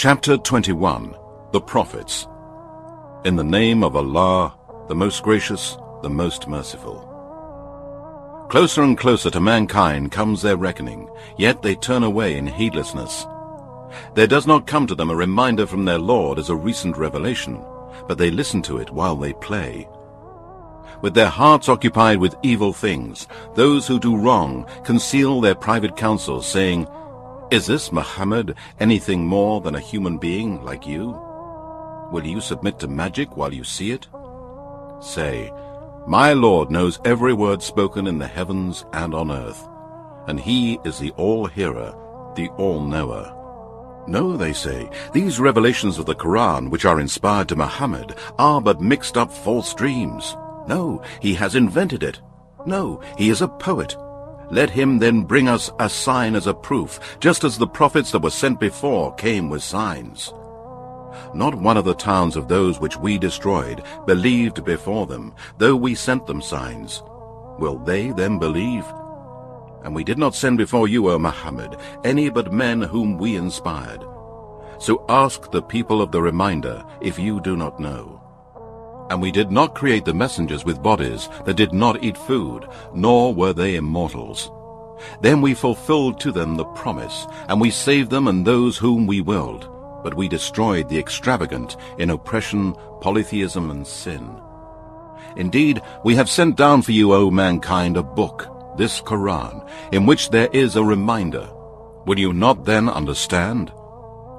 Chapter 21. The Prophets. In the name of Allah, the most gracious, the most merciful. Closer and closer to mankind comes their reckoning, yet they turn away in heedlessness. There does not come to them a reminder from their Lord as a recent revelation, but they listen to it while they play. With their hearts occupied with evil things, those who do wrong conceal their private counsels, saying, "Is this Muhammad anything more than a human being like you? Will you submit to magic while you see it?" Say, "My Lord knows every word spoken in the heavens and on earth, and He is the All-Hearer, the All-Knower." No, they say, these revelations of the Quran, which are inspired to Muhammad, are but mixed-up false dreams. No, he has invented it. No, he is a poet. Let him then bring us a sign as a proof, just as the prophets that were sent before came with signs. Not one of the towns of those which we destroyed believed before them, though we sent them signs. Will they then believe? And we did not send before you, O Muhammad, any but men whom we inspired. So ask the people of the reminder if you do not know. And we did not create the messengers with bodies that did not eat food, nor were they immortals. Then we fulfilled to them the promise, and we saved them and those whom we willed. But we destroyed the extravagant in oppression, polytheism, and sin. Indeed, we have sent down for you, O mankind, a book, this Quran, in which there is a reminder. Will you not then understand?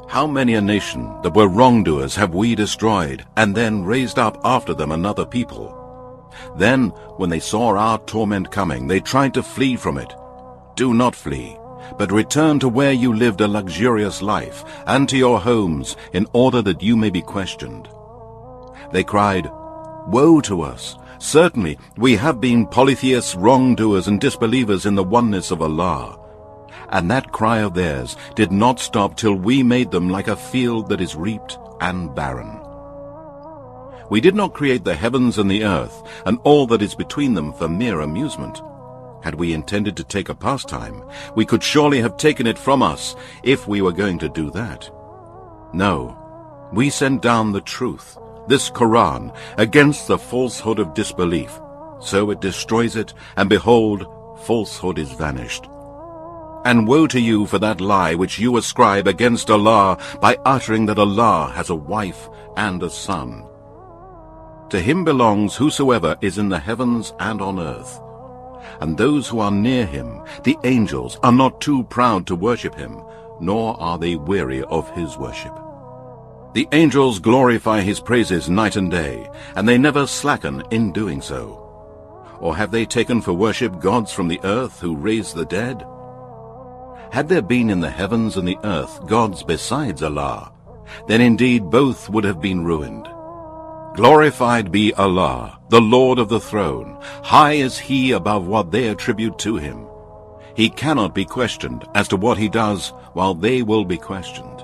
How many a nation that were wrongdoers have we destroyed, and then raised up after them another people? Then, when they saw our torment coming, they tried to flee from it. Do not flee, but return to where you lived a luxurious life, and to your homes, in order that you may be questioned. They cried, "Woe to us! Certainly, we have been polytheists, wrongdoers, and disbelievers in the oneness of Allah." And that cry of theirs did not stop till we made them like a field that is reaped and barren. We did not create the heavens and the earth, and all that is between them for mere amusement. Had we intended to take a pastime, we could surely have taken it from us if we were going to do that. No, we sent down the truth, this Quran, against the falsehood of disbelief. So it destroys it, and behold, falsehood is vanished. And woe to you for that lie which you ascribe against Allah by uttering that Allah has a wife and a son. To him belongs whosoever is in the heavens and on earth. And those who are near him, the angels, are not too proud to worship him, nor are they weary of his worship. The angels glorify his praises night and day, and they never slacken in doing so. Or have they taken for worship gods from the earth who raise the dead? Had there been in the heavens and the earth gods besides Allah, then indeed both would have been ruined. Glorified be Allah, the Lord of the throne. High is He above what they attribute to Him. He cannot be questioned as to what He does, while they will be questioned.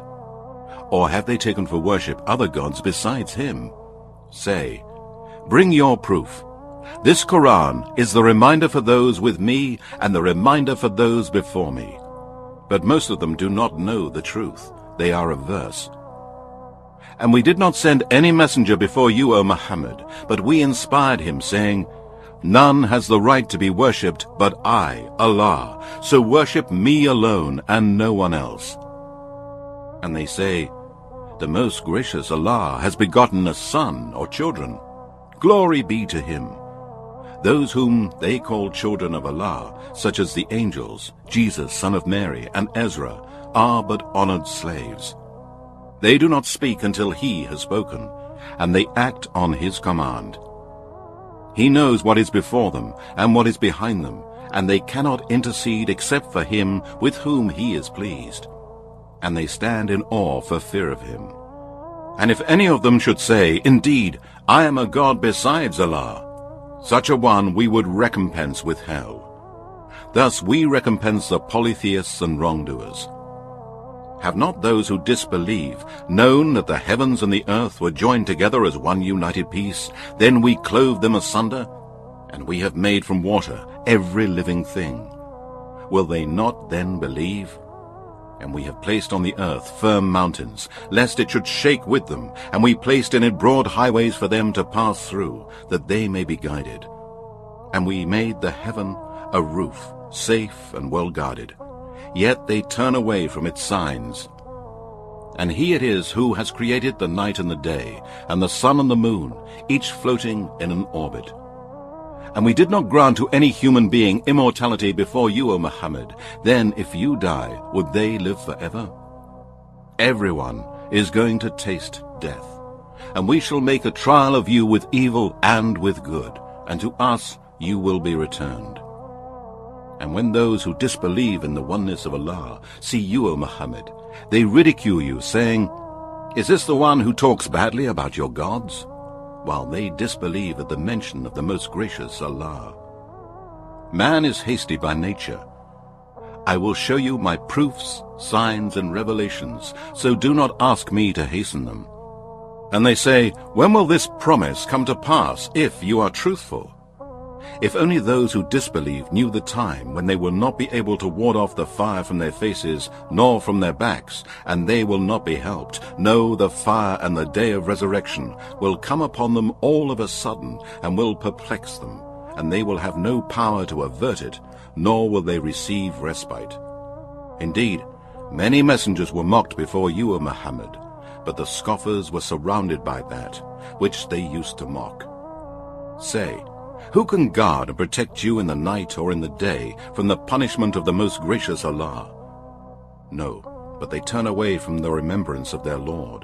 Or have they taken for worship other gods besides Him? Say, bring your proof. This Quran is the reminder for those with me and the reminder for those before me. But most of them do not know the truth. They are averse. And we did not send any messenger before you, O Muhammad, but we inspired him, saying, "None has the right to be worshipped but I, Allah, so worship me alone and no one else." And they say, "The most gracious Allah has begotten a son or children. Glory be to him." Those whom they call children of Allah, such as the angels, Jesus, son of Mary, and Ezra, are but honored slaves. They do not speak until He has spoken, and they act on His command. He knows what is before them and what is behind them, and they cannot intercede except for Him with whom He is pleased. And they stand in awe for fear of Him. And if any of them should say, "Indeed, I am a god besides Allah," such a one we would recompense with hell. Thus we recompense the polytheists and wrongdoers. Have not those who disbelieve known that the heavens and the earth were joined together as one united piece? Then we clove them asunder, and we have made from water every living thing. Will they not then believe? And we have placed on the earth firm mountains, lest it should shake with them, and we placed in it broad highways for them to pass through, that they may be guided. And we made the heaven a roof, safe and well guarded. Yet they turn away from its signs. And he it is who has created the night and the day, and the sun and the moon, each floating in an orbit. And we did not grant to any human being immortality before you, O Muhammad. Then, if you die, would they live forever? Everyone is going to taste death, and we shall make a trial of you with evil and with good, and to us you will be returned. And when those who disbelieve in the oneness of Allah see you, O Muhammad, they ridicule you, saying, "Is this the one who talks badly about your gods?" While they disbelieve at the mention of the most gracious Allah. Man is hasty by nature. I will show you my proofs, signs, and revelations, so do not ask me to hasten them. And they say, when will this promise come to pass, if you are truthful? If only those who disbelieve knew the time when they will not be able to ward off the fire from their faces, nor from their backs, and they will not be helped. No, the fire and the day of resurrection will come upon them all of a sudden, and will perplex them, and they will have no power to avert it, nor will they receive respite. Indeed, many messengers were mocked before you, O Muhammad, but the scoffers were surrounded by that which they used to mock. Say, who can guard and protect you in the night or in the day from the punishment of the most gracious Allah? No, but they turn away from the remembrance of their Lord.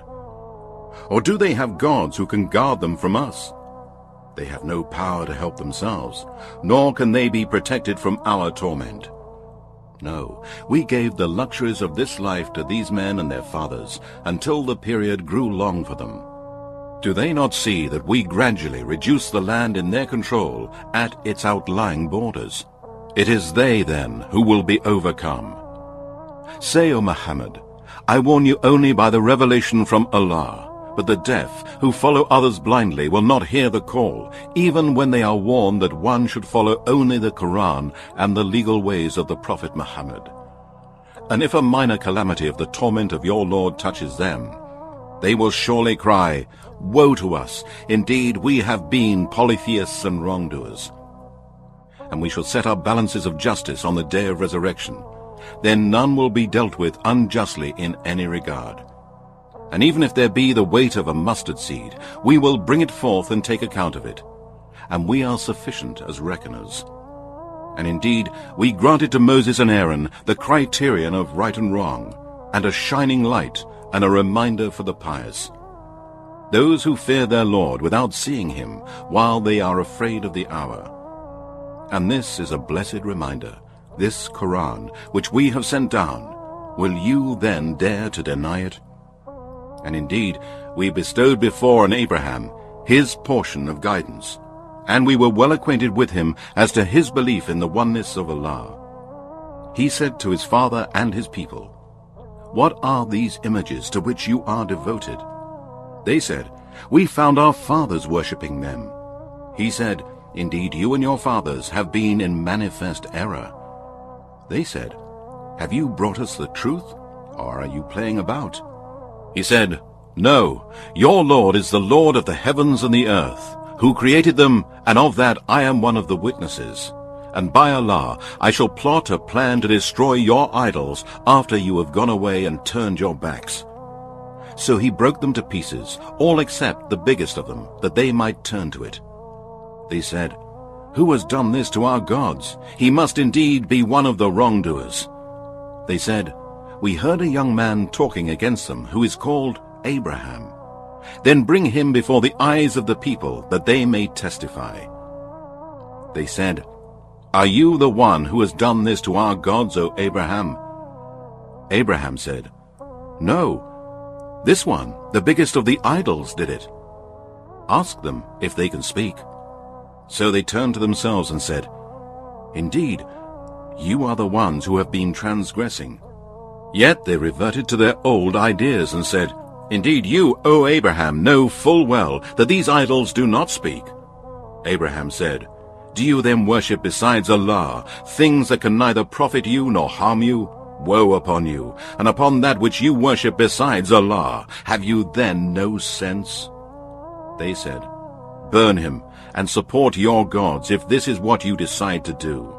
Or do they have gods who can guard them from us? They have no power to help themselves, nor can they be protected from our torment. No, we gave the luxuries of this life to these men and their fathers, until the period grew long for them. Do they not see that we gradually reduce the land in their control at its outlying borders? It is they, then, who will be overcome. Say, O Muhammad, I warn you only by the revelation from Allah, but the deaf who follow others blindly will not hear the call, even when they are warned that one should follow only the Quran and the legal ways of the Prophet Muhammad. And if a minor calamity of the torment of your Lord touches them, they will surely cry, "Woe to us! Indeed, we have been polytheists and wrongdoers." And we shall set our balances of justice on the day of resurrection. Then none will be dealt with unjustly in any regard. And even if there be the weight of a mustard seed, we will bring it forth and take account of it. And we are sufficient as reckoners. And indeed, we granted to Moses and Aaron the criterion of right and wrong, and a shining light, and a reminder for the pious. Those who fear their Lord without seeing him, while they are afraid of the hour. And this is a blessed reminder, this Quran, which we have sent down. Will you then dare to deny it? And indeed, we bestowed before on Abraham his portion of guidance, and we were well acquainted with him as to his belief in the oneness of Allah. He said to his father and his people, "What are these images to which you are devoted?" They said, "We found our fathers worshipping them." He said, "Indeed, you and your fathers have been in manifest error." They said, "Have you brought us the truth, or are you playing about?" He said, "No, your Lord is the Lord of the heavens and the earth, who created them, and of that I am one of the witnesses. And by Allah, I shall plot a plan to destroy your idols after you have gone away and turned your backs." So he broke them to pieces, all except the biggest of them, that they might turn to it. They said, "Who has done this to our gods? He must indeed be one of the wrongdoers." They said, "We heard a young man talking against them, who is called Abraham. Then bring him before the eyes of the people, that they may testify." They said, "Are you the one who has done this to our gods, O Abraham?" Abraham said, "No, this one, the biggest of the idols, did it. Ask them if they can speak." So they turned to themselves and said, "Indeed, you are the ones who have been transgressing." Yet they reverted to their old ideas and said, "Indeed, you, O Abraham, know full well that these idols do not speak." Abraham said, "Do you then worship besides Allah things that can neither profit you nor harm you? Woe upon you, and upon that which you worship besides Allah. Have you then no sense? They said, Burn him, and support your gods, if this is what you decide to do.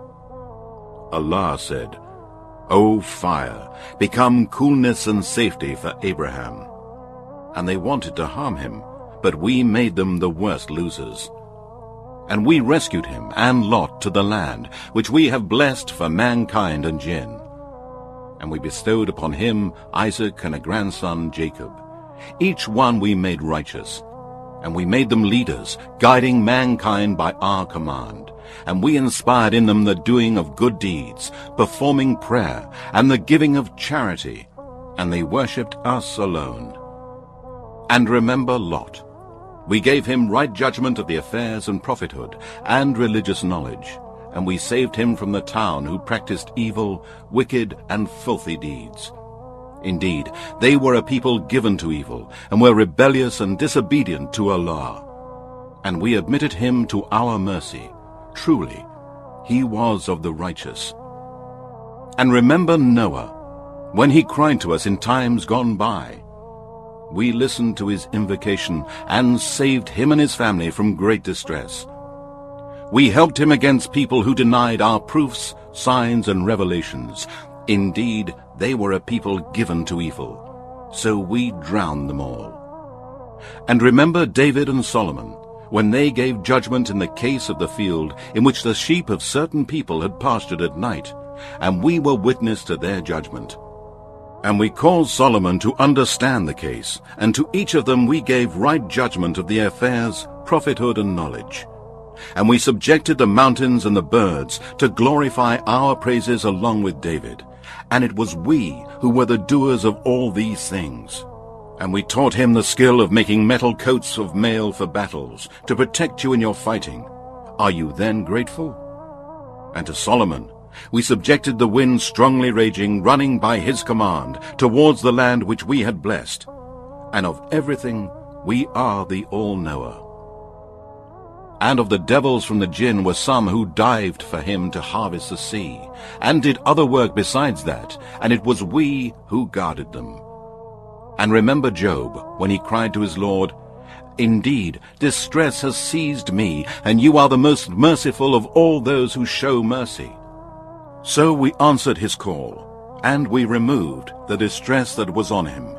Allah said, O fire, become coolness and safety for Abraham. And they wanted to harm him, but we made them the worst losers. And we rescued him and Lot to the land, which we have blessed for mankind and jinn. And we bestowed upon him Isaac and a grandson Jacob. Each one we made righteous. And we made them leaders, guiding mankind by our command. And we inspired in them the doing of good deeds, performing prayer, and the giving of charity. And they worshipped us alone. And remember Lot. We gave him right judgment of the affairs and prophethood, and religious knowledge. And we saved him from the town who practiced evil, wicked, and filthy deeds. Indeed, they were a people given to evil, and were rebellious and disobedient to Allah. And we admitted him to our mercy. Truly, he was of the righteous. And remember Noah, when he cried to us in times gone by. We listened to his invocation and saved him and his family from great distress. We helped him against people who denied our proofs, signs, and revelations. Indeed, they were a people given to evil, so we drowned them all. And remember David and Solomon, when they gave judgment in the case of the field in which the sheep of certain people had pastured at night, and we were witness to their judgment. And we caused Solomon to understand the case, and to each of them we gave right judgment of the affairs, prophethood, and knowledge. And we subjected the mountains and the birds to glorify our praises along with David. And it was we who were the doers of all these things. And we taught him the skill of making metal coats of mail for battles, to protect you in your fighting. Are you then grateful? And to Solomon we subjected the wind strongly raging, running by his command, towards the land which we had blessed. And of everything we are the all-knower. And of the devils from the jinn were some who dived for him to harvest the sea, and did other work besides that, and it was we who guarded them. And remember Job, when he cried to his Lord, Indeed, distress has seized me, and you are the most merciful of all those who show mercy. So we answered his call, and we removed the distress that was on him.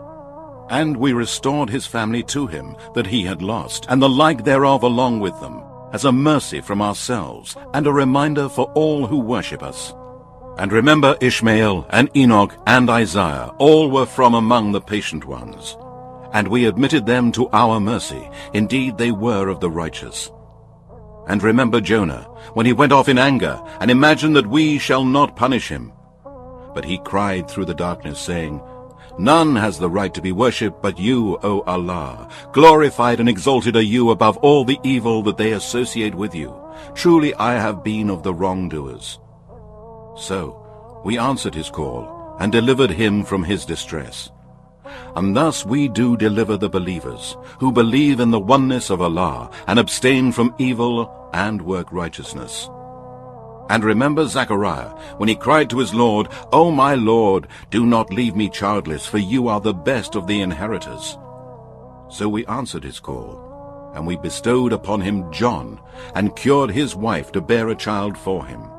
And we restored his family to him that he had lost, and the like thereof along with them, as a mercy from ourselves, and a reminder for all who worship us. And remember Ishmael, and Enoch, and Isaiah, all were from among the patient ones. And we admitted them to our mercy. Indeed, they were of the righteous. And remember Jonah, when he went off in anger, and imagined that we shall not punish him. But he cried through the darkness, saying, None has the right to be worshipped but you, O Allah. Glorified and exalted are you above all the evil that they associate with you. Truly I have been of the wrongdoers. So we answered his call, and delivered him from his distress. And thus we do deliver the believers, who believe in the oneness of Allah, and abstain from evil, and work righteousness. And remember Zechariah, when he cried to his Lord, O my Lord, do not leave me childless, for you are the best of the inheritors. So we answered his call, and we bestowed upon him John, and cured his wife to bear a child for him.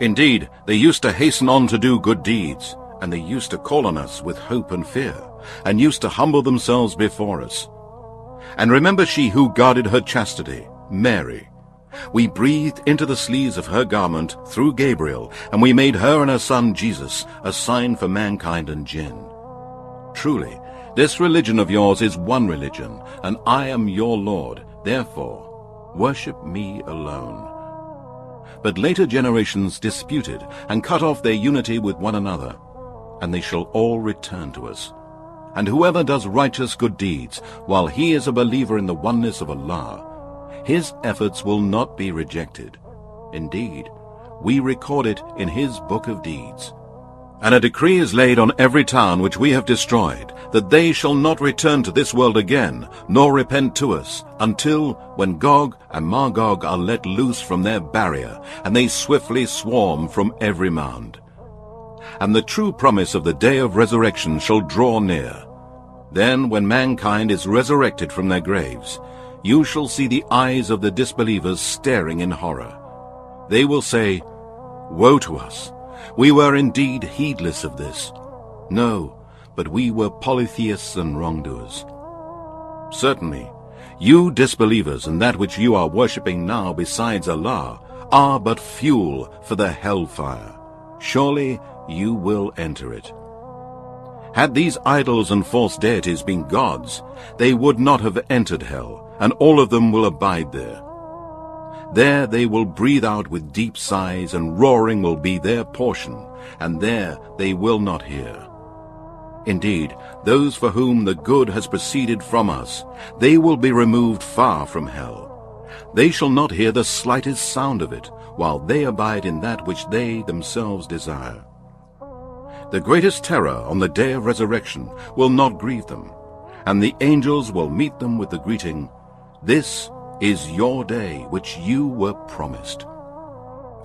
Indeed, they used to hasten on to do good deeds, and they used to call on us with hope and fear, and used to humble themselves before us. And remember she who guarded her chastity, Mary. We breathed into the sleeves of her garment through Gabriel, and we made her and her son Jesus a sign for mankind and jinn. Truly, this religion of yours is one religion, and I am your Lord. Therefore, worship me alone. But later generations disputed and cut off their unity with one another, and they shall all return to us. And whoever does righteous good deeds, while he is a believer in the oneness of Allah, his efforts will not be rejected. Indeed, we record it in his book of deeds. And a decree is laid on every town which we have destroyed, that they shall not return to this world again, nor repent to us, until when Gog and Magog are let loose from their barrier, and they swarm from every mound. and the true promise of the day of resurrection shall draw near. Then, when mankind is resurrected from their graves, you shall see the eyes of the disbelievers staring in horror. They will say, "Woe to us! We were indeed heedless of this. No, but we were polytheists and wrongdoers." Certainly, you disbelievers and that which you are worshipping now besides Allah are but fuel for the hellfire. Surely you will enter it. Had these idols and false deities been gods, they would not have entered hell, and all of them will abide there. There they will breathe out with deep sighs, and roaring will be their portion, and there they will not hear. Indeed, those for whom the good has proceeded from us, they will be removed far from hell. They shall not hear the slightest sound of it, while they abide in that which they themselves desire. The greatest terror on the day of resurrection will not grieve them, and the angels will meet them with the greeting, "This is your day which you were promised."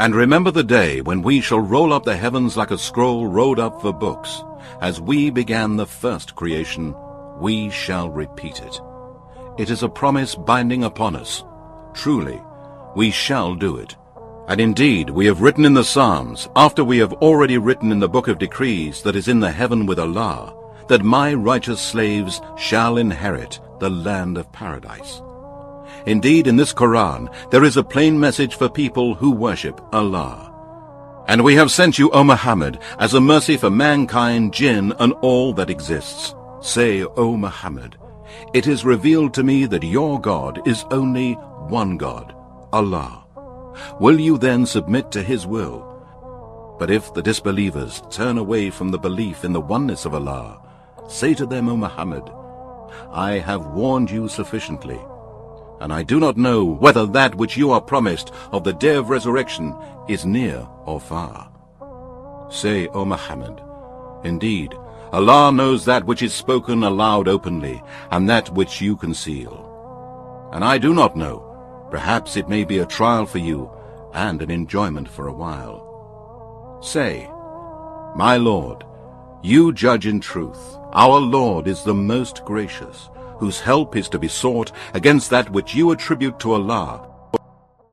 And remember the day when we shall roll up the heavens like a scroll rolled up for books. As we began the first creation, we shall repeat it. It is a promise binding upon us. Truly, we shall do it. And indeed, we have written in the Psalms, after we have already written in the book of decrees that is in the heaven with Allah, that my righteous slaves shall inherit the land of paradise. Indeed, in this Quran, there is a plain message for people who worship Allah. And we have sent you, O Muhammad, as a mercy for mankind, jinn, and all that exists. Say, O Muhammad, it is revealed to me that your God is only one God, Allah. Will you then submit to his will? But if the disbelievers turn away from the belief in the oneness of Allah, say to them, O Muhammad, I have warned you sufficiently, and I do not know whether that which you are promised of the day of resurrection is near or far. Say, O Muhammad, indeed, Allah knows that which is spoken aloud openly, and that which you conceal. And I do not know. Perhaps it may be a trial for you, and an enjoyment for a while. Say, My Lord, you judge in truth. Our Lord is the most gracious, whose help is to be sought against that which you attribute to Allah,